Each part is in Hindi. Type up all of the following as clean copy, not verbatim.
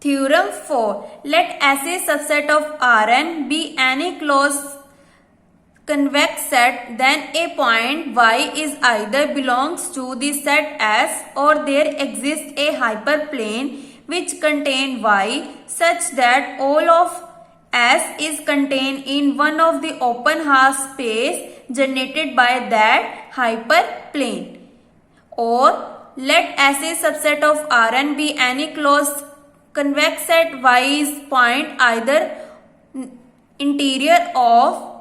Theorem 4. Let S a subset of Rn be any closed convex set, then a point y is either belongs to the set S or there exists a hyperplane which contain y such that all of S is contained in one of the open half space generated by that hyperplane. Or let S a subset of Rn be any closed convex set y is point either interior of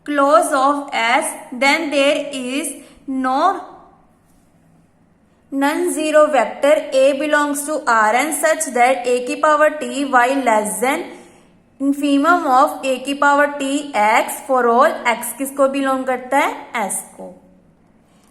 close of S, then there is no non-zero vector A belongs to Rn such that a की power t y less than infimum of a की power t x for all x किसको बिलोंग करता है S को.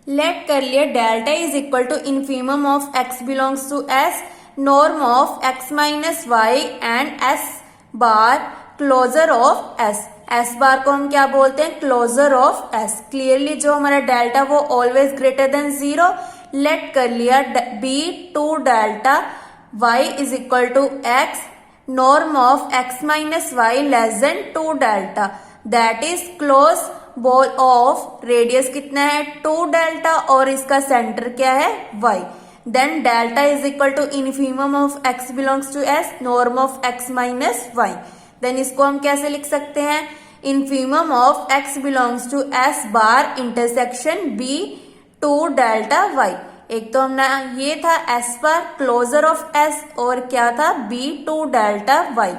लेट कर लिया delta is equal to infimum of x belongs to S, norm of x minus y and S bar closure of S. S बार को हम क्या बोलते हैं? Closure of S. क्लियरली जो हमारा डेल्टा वो ऑलवेज ग्रेटर देन 0. लेट कर लिया B two delta y is equal to x, norm of x minus Y less than 2 delta, that is closed ball of radius कितना है 2 डेल्टा और इसका सेंटर क्या है y. Then delta is equal to infimum of x belongs to S, norm of x minus Y. Then इसको हम कैसे लिख सकते हैं? Infimum of x belongs to S bar intersection b two delta y. एक तो हमने ये था S bar closure of S और क्या था b टू डेल्टा y.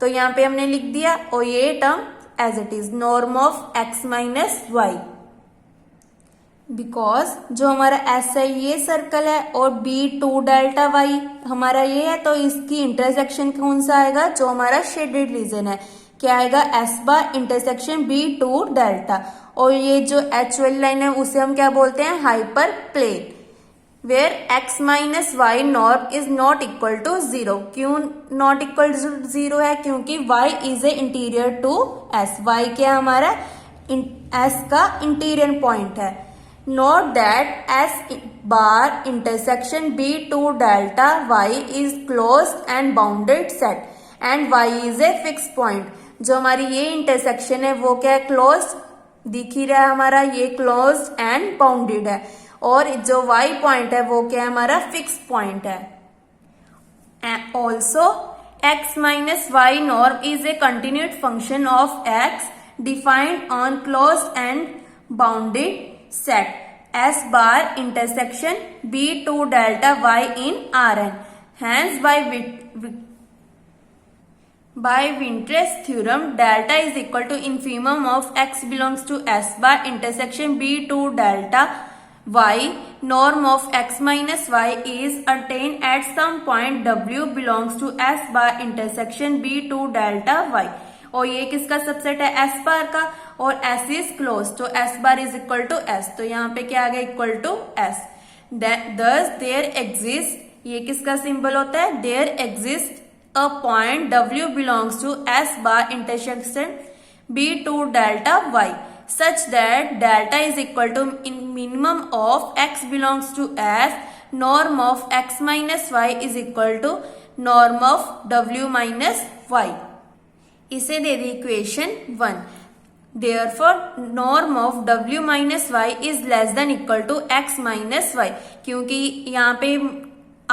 तो यहाँ पे हमने लिख दिया और ये term as it is norm of x minus Y. Because जो हमारा S है ये सर्कल है और b टू डेल्टा y हमारा ये है, तो इसकी इंटरसेक्शन कौन सा आएगा? जो हमारा शेडेड रीजन है. क्या आएगा? S bar intersection b two delta. और ये जो h वाली लाइन है उसे हम क्या बोलते हैं? Hyperplane. Where x minus Y norm is not equal to 0. क्यों नॉट इक्वल टू 0 है? क्योंकि y is a interior to S. y क्या हमारा S का इंटीरियर पॉइंट है. Note that S bar intersection B to delta y is closed and bounded set and y is a fixed point. जो हमारी ये इंटरसेक्शन है वो क्या है? क्लोज्ड दिख ही रहा है हमारा, ये क्लोज्ड एंड बाउंडेड है. और जो y पॉइंट है वो क्या है? हमारा फिक्स पॉइंट है. Also x minus Y norm is a continued function of x defined on closed and bounded set S bar intersection B to delta y in Rn. Hence by Winters theorem, delta is equal to infimum of x belongs to S bar intersection B to delta y. Norm of x minus y is attained at some point W belongs to S bar intersection B to delta y. और ये किसका सबसेट है? S बार का. और S इज क्लोज, तो S bar is equal to S. तो यहाँ पे क्या आ गया? Equal to S. Thus there exist, ये किसका सिंबल होता है? There exist a point W belongs to S bar intersection B two delta Y such that delta is equal to minimum of x belongs to S, norm of x minus Y is equal to norm of W minus y. इसे दे the equation 1. Therefore, norm of W minus y is less than equal to x minus y. क्योंकि यहाँ पे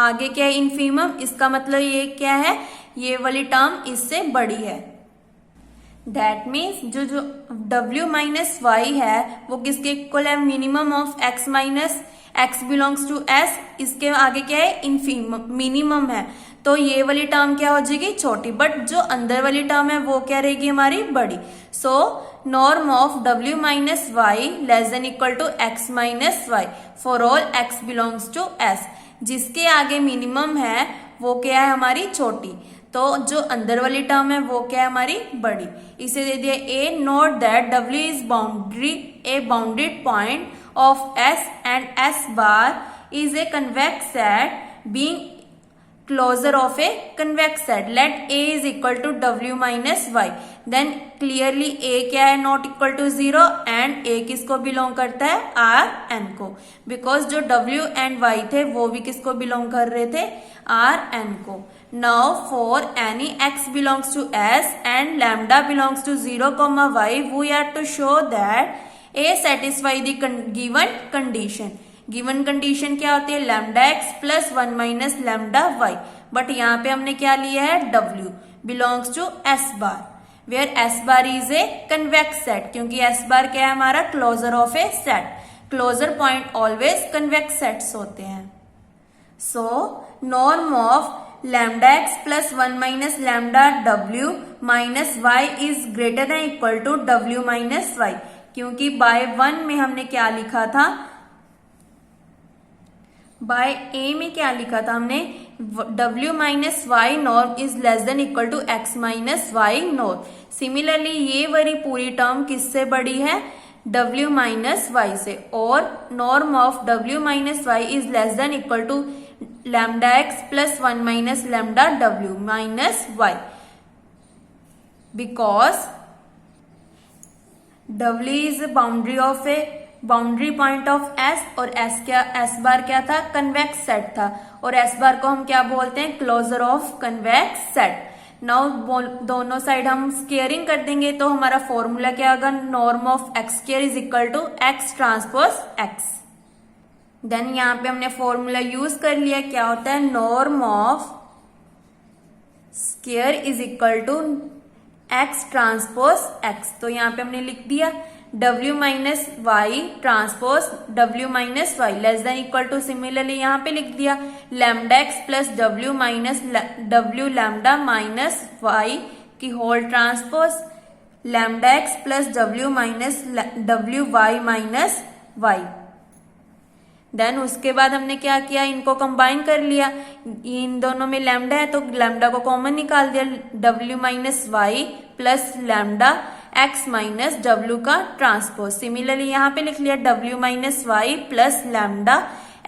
आगे क्या है? इनफीमम. इसका मतलब ये क्या है? ये वाली टर्म इससे बड़ी है. That means जो W minus y है वो किसके इक्वल है? Minimum of x minus x belongs to S. इसके आगे क्या है? इनफीमम, मिनिमम है. तो ये वाली टर्म क्या हो जाएगी? छोटी. बट जो अंदर वाली टर्म है वो क्या रहेगी? हमारी बड़ी. So norm of W minus Y less than equal to x minus Y for all x belongs to S. जिसके आगे मिनिमम है वो क्या है? हमारी छोटी. तो जो अंदर वाली टर्म है वो क्या है? हमारी बड़ी. इसे दे दिया A. Note that W is boundary a bounded point of S and S bar is a convex set being closure of a convex set. Let A is equal to W minus Y. Then clearly A क्या है, not equal to 0 and A किसको belong करता है, R N को, because जो W and Y थे वो भी किसको belong कर रहे थे, R N को. Now for any x belongs to S and lambda belongs to 0, y, we are to show that A satisfy the given condition. Given condition क्या होती है, lambda X plus 1 minus lambda Y. But यहाँ पे हमने क्या लिया है, W belongs to S bar, where S bar is a convex set, क्योंकि एस बार क्या है हमारा, closure of a set. Closure point always convex sets होते हैं. So norm of lambda X plus 1 minus lambda W minus Y is greater than equal to W minus Y, क्योंकि बाय 1 में हमने क्या लिखा था, बाय ए में क्या लिखा था हमने, w minus Y norm is less than equal to x minus Y norm. Similarly ये वाली पूरी टर्म किससे बड़ी है, w माइनस वाई से, और norm of w minus Y is less than equal to lambda X plus 1 minus lambda w minus Y, because w is boundary of a boundary point of S, और S क्या, S बार क्या था, कन्वेक्स सेट था, और S बार को हम क्या बोलते हैं, closure of convex set. Now दोनों साइड हम स्केयरिंग कर देंगे तो हमारा फॉर्मूला क्या होगा, norm of X square is equal to X transpose X. Then यहाँ पे हमने फॉर्मूला यूज कर लिया, क्या होता है, norm of square is equal to X transpose X. तो यहाँ पे हमने लिख दिया w minus Y transpose w minus Y less than equal to, similarly यहाँ पे लिख दिया lambda X plus w minus w lambda minus Y की whole transpose lambda X plus w minus w Y minus Y. Then उसके बाद हमने क्या किया, इनको कंबाइन कर लिया, इन दोनों में लैम्डा है तो लैम्डा को कॉमन निकाल दिया, w minus Y plus lambda x minus W का ट्रांसपोज. सिमिलरली यहाँ पे लिख लिया w minus Y plus lambda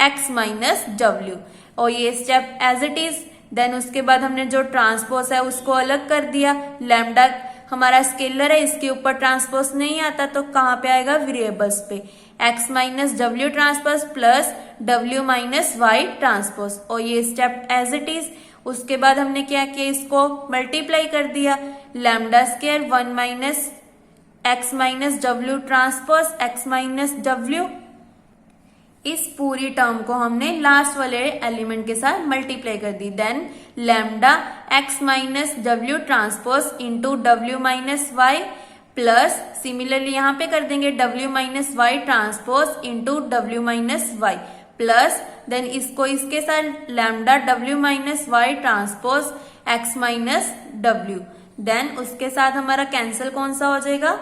x minus W, और ये step as it is. Then उसके बाद हमने जो ट्रांसपोज है उसको अलग कर दिया, लैम्डा हमारा स्केलर है, इसके ऊपर ट्रांसपोज नहीं आता तो कहाँ पे आएगा, वेरिएबल्स पे, x minus W transpose plus w minus Y transpose, और ये स्टेप एज इट इज. उसके बाद हमने क्या किया, इसको मल्टीप्लाई कर दिया, lambda square 1 minus x minus W transpose x minus W. इस पूरी टर्म को हमने लास्ट वाले एलिमेंट के साथ मल्टीप्लाई कर दी. Then lambda x minus W transpose into W minus Y plus, similarly यहाँ पे कर देंगे w minus Y transpose into W minus Y plus, then इसको इसके साथ lambda w minus Y transpose x minus W. Then उसके साथ हमारा कैंसिल कौन सा हो जाएगा,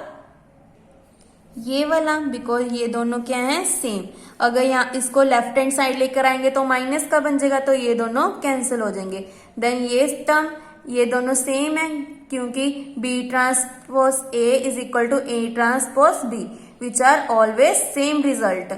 ये वाला, बिकॉज ये दोनों क्या है, सेम. अगर यहाँ इसको लेफ्ट हैंड साइड लेकर आएंगे तो माइनस का बन जाएगा, तो ये दोनों कैंसिल हो जाएंगे. देन ये टर्म, ये दोनों सेम है क्योंकि B transpose A is equal to A transpose B, which are always same result.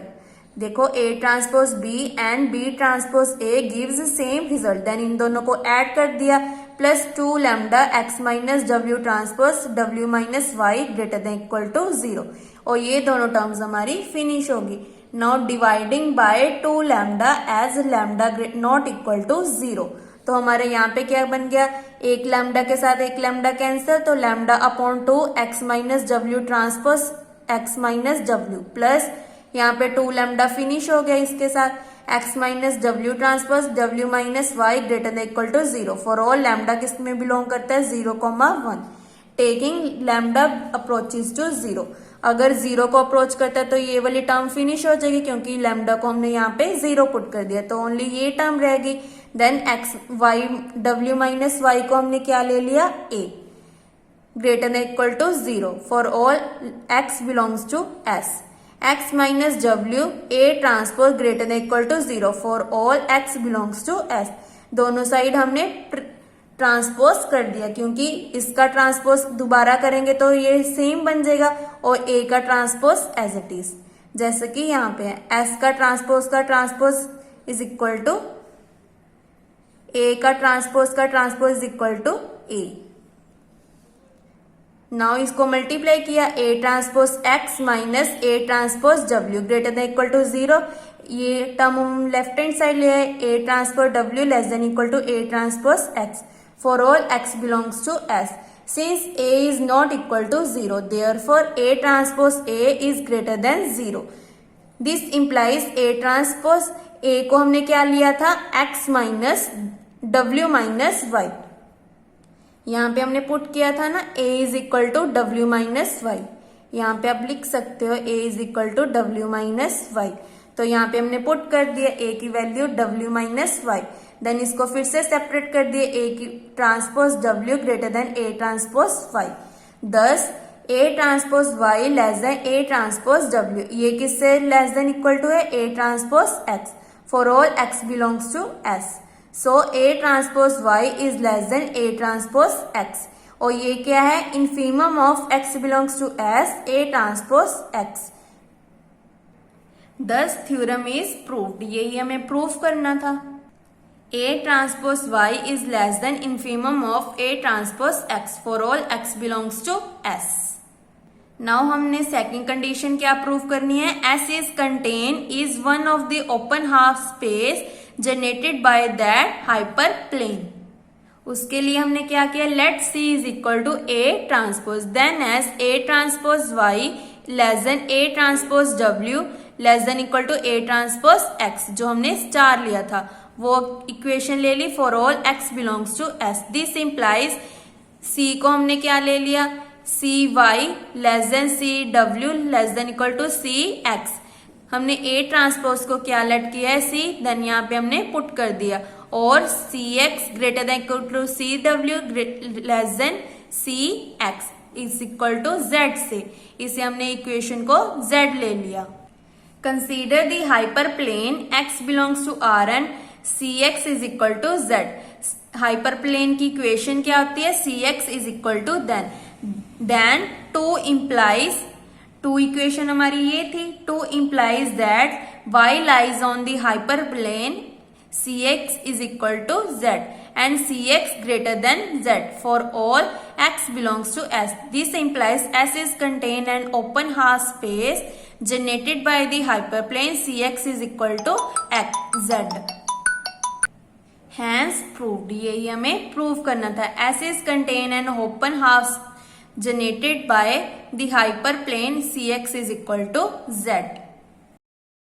देखो A transpose B and B transpose A gives same result. Then इन दोनों को ऐड कर दिया, plus 2 lambda x minus W transpose w minus Y greater than equal to 0, और ये दोनों टर्म्स हमारी फिनिश होगी. Now dividing by 2 lambda as lambda not equal to 0, तो हमारे यहाँ पे क्या बन गया, एक लैम्डा के साथ एक लैम्डा कैंसिल, तो lambda upon 2 x minus W transpose x minus W plus यहाँ पे 2 लैम्डा फिनिश हो गया, इसके साथ x minus W transpose w minus Y greater than equal to 0 for all lambda किस में बिलोंग करता है, 0,1, टेकिंग लैम्डा अप्रोचेज टू 0. अगर 0 को अप्रोच करता है तो ये वाली टर्म फिनिश हो जाएगी, क्योंकि लैम्डा को हमने यहाँ पे 0 पुट कर दिया, तो ओनली ये टर्म रहेगी. Then x y w minus Y को हमने क्या ले लिया, a greater than equal to 0 for all x belongs to s. x minus W A transpose greater than equal to 0 for all x belongs to s. दोनों साइड हमने ट्रांसपोज कर दिया, क्योंकि इसका ट्रांसपोज दोबारा करेंगे तो ये सेम बन जाएगा, और a का ट्रांसपोज एज इट इज, जैसे कि यहाँ पे है s का transpose is equal to A का transpose is equal to A. Now इसको मल्टीप्लाई किया, A transpose X minus A transpose W greater than equal to 0। ये टर्म हम लेफ्ट हैंड साइड ले आए, A transpose W less than equal to A transpose X for all X belongs to S. Since A is not equal to 0, therefore A transpose A is greater than 0. This implies A transpose A को हमने क्या लिया था, X minus W minus Y। यहाँ पे हमने पुट किया था ना A is equal to W minus Y। यहाँ पे आप लिख सकते हो A is equal to W minus Y। तो यहाँ पे हमने पुट कर दिया A की value W minus Y। Then इसको फिर से सेपरेट कर दिए, ए की transpose W greater than A transpose Y. Thus A transpose Y less than A transpose W, ये किससे लेस देन इक्वल टू है, A transpose X for all X belongs to S. So A transpose Y is less than A transpose X. और ये क्या है, infimum of X belongs to S, A transpose x. दस थ्योरम इज प्रूव्ड, यही हमें प्रूव करना था। A transpose Y is less than infimum of A transpose X for all X belongs to S. Now हमने सेकंड कंडीशन क्या प्रूव करनी है, S is contained is one of the open half space generated by that hyperplane. उसके लिए हमने क्या किया, let C is equal to A transpose, then as A transpose Y less than A transpose W less than equal to A transpose X, जो हमने स्टार लिया था वो इक्वेशन ले ली for all X belongs to S. This implies C को हमने क्या ले लिया, C Y less than C W less than equal to C X. हमने ए ट्रांसपोज को क्या लेट किया है, सी, देन यहाँ पे हमने पुट कर दिया, और C X greater than equal to C W less than C X is equal to Z से, इसे हमने इक्वेशन को जेड ले लिया। Consider the hyperplane X belongs to R and Cx is equal to Z. Hyperplane की इक्वेशन क्या होती है, Cx is equal to then to implies, to equation हमारी ये थी, to implies that y lies on the hyperplane Cx is equal to Z and Cx greater than Z for all x belongs to s. This implies s is contain an open half space generated by the hyperplane Cx is equal to z. Hence proved, यही हमें प्रूव करना था। S is contain an open half generated by the hyperplane Cx is equal to z.